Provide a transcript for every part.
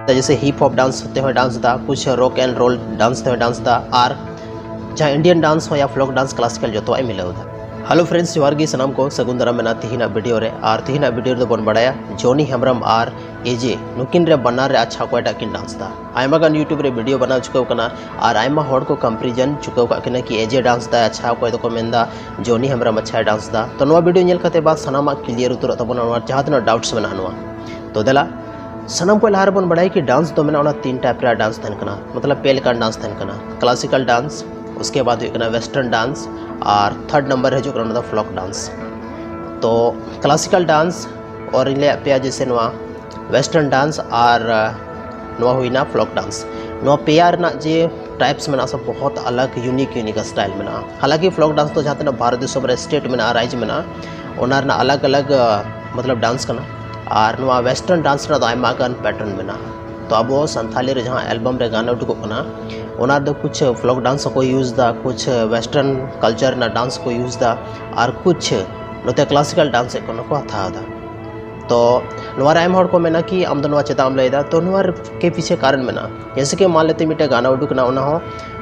जैसे hip hop dance होते हुए डांस दा, कुछ रॉक एंड रोल डांस होते हुए डांस दा, और जहाँ इंडियन डांस हो या फ्लोक डांस क्लासिकल जो तो मिले होता। हेलो फ्रेंड्स, जोहार गी सनाम को सगुन दाराम मेना तिहिना वीडियो रे, और तिहिना वीडियो रे बन बड़ाया जॉनी हेम्ब्रम और एजे नुकिन रे बनार रे अच्छा कोयटा किन डांस दा। आयमा गान यूट्यूब रे वीडियो बना चुकाव कना और आयमा होड़ को कंपेरिजन चुकाव का किना कि एजे डांस दा अच्छा कोय तो मेंदा जॉनी हेम्ब्रम अच्छा डांस दा। तो नवा वीडियो नेल कते बाद सनामा क्लियर उतर तबना जहाँ तना डाउट्स मेना नवा तो देला सनम को लहार बन बड़ाई कि डांस तो मेना तीन टाइप रे डांस तहन कना, मतलब पेल का डांस तहन कना, क्लासिकल डांस, उसके बाद वेस्टर्न डांस, और थर्ड नंबर है जो फ्लोक डांस। तो क्लासिकल डांस और इनले पे जैसे नवा वेस्टर्न डांस और नवा हुईना फ्लोक डांस, नवा पेयर ना जे टाइप्स में सब बहुत अलग यूनिक स्टाइल में। हालांकि फ्लोक डांस तो जहाँ तक भारत देश में स्टेट में राज्य में ना अलग अलग मतलब डांस करना, और नवा वेस्टर्न डांस ना आयमा गान पैटर्न में। तो अब संथाली रे जहाँ एल्बम रे गाना उठुक कना दो कुछ फ्लोक डांस को यूज़ दा, कुछ वेस्टर्न कल्चर ना डांस को यूज़ दा, और कुछ नोते क्लासिकल डांस को हथा दा। तो नवा आयम हड़ को मेना कि आम दो चेता लैदा, तो नवा के पीछे कारण मेना जैसे कि मान लेते मिट्टे गाना उडुकना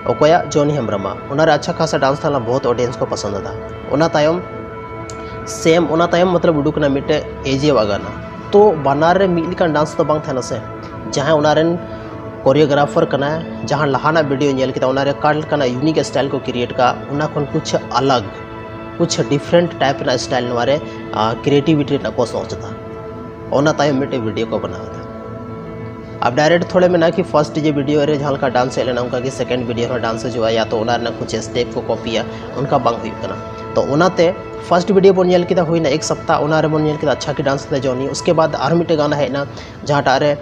ओकोया जॉनी हेम्ब्रम उनारे अच्छा खासा डांस था, बहुत ऑडियंस को पसंद था। उना तायम सेम उना तायम मतलब उडुकना मिट्टे एजे वा गाना, तो बनार रे मिलिकान डांस तो बांग थाना से जहाँ उनारेन कोरियोग्राफर कना, जहाँ लहाना वीडियो नेल किता उनारे काल कना यूनिक स्टाइल को क्रिएट का उना खन कुछ अलग कुछ डिफरेंट टाइप ना स्टाइल नवारे क्रिएटिविटी ना को सोचता ओना तायम मिटे वीडियो को बनाता। अब डायरेक्ट थोड़े में ना कि फर्स्ट जो वीडियो रे जहाँ का डांस है उनका कि सेकंड वीडियो में डांस जो है या तो उनार ना कुछ स्टेप को कॉपिया उनका बांग हुई कना। तो उनाते फर्स्ट वीडियो बन नेल किता हुई ना एक सप्ताह उनारे बन नेल किता अच्छा की डांस थे जॉनी। उसके बाद आर मिटे गाना है ना जहाँ टारे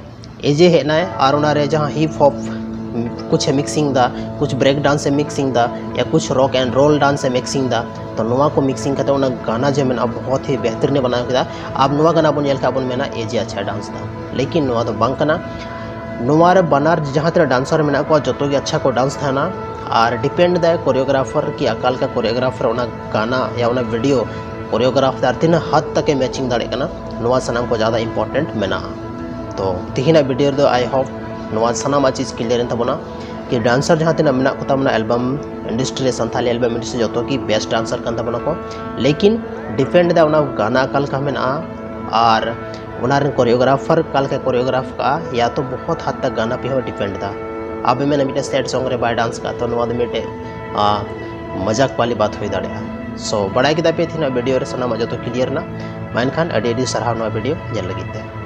एजे है ना और उनारे जहाँ हिप हॉप कुछ है मिक्सिंग दा, कुछ ब्रेक डांस है मिक्सिंग दा, या कुछ रॉक एंड रोल डांस है मिक्सिंग दा। तो नवा को मिक्सिंग करते उन गाना जो मेना बहुत ही बेहतर ने बना किया। अब नवा गाना बन का बन मेना एजे अच्छा डांस दा, लेकिन नवा तो बांग कना नवा रे बनार जहाँ तेरा डांसर मेना को जो तो अच्छा को डांस था ना, और डिपेंड दा कोरियोग्राफर की अकाल का कोरियोग्राफर उना गाना या उना वीडियो कोरियोग्राफ दार तीन हद तक मैचिंग दाड़े कना नवा सनाम को ज़्यादा इंपॉर्टेंट मेना। तो तिहिना वीडियो दो आई होप नवा सनामा चीज़ क्लियर तबना कि डांसर जहाँ तीन मेना को तमना album industry Santhali album industry जो कि बेस्ट डांसर kan तबना को, लेकिन डिपेंड दा उना गाना काल का मेना और उनार कोरियोग्राफर काल का कोरियोग्राफ का या तो बहुत हद तक गाना पे हो डिपेंड दा। अब मैंने मिटे सैड सॉन्ग रे बाय डांस का तो नवा मिटे मजाक वाली बात हुई दाड़े। सो बड़ा किता पे थी ना वीडियो रे सनामा जो तो क्लियर ना मैन खान अडी अडी सरहाव नवा वीडियो जल लगी।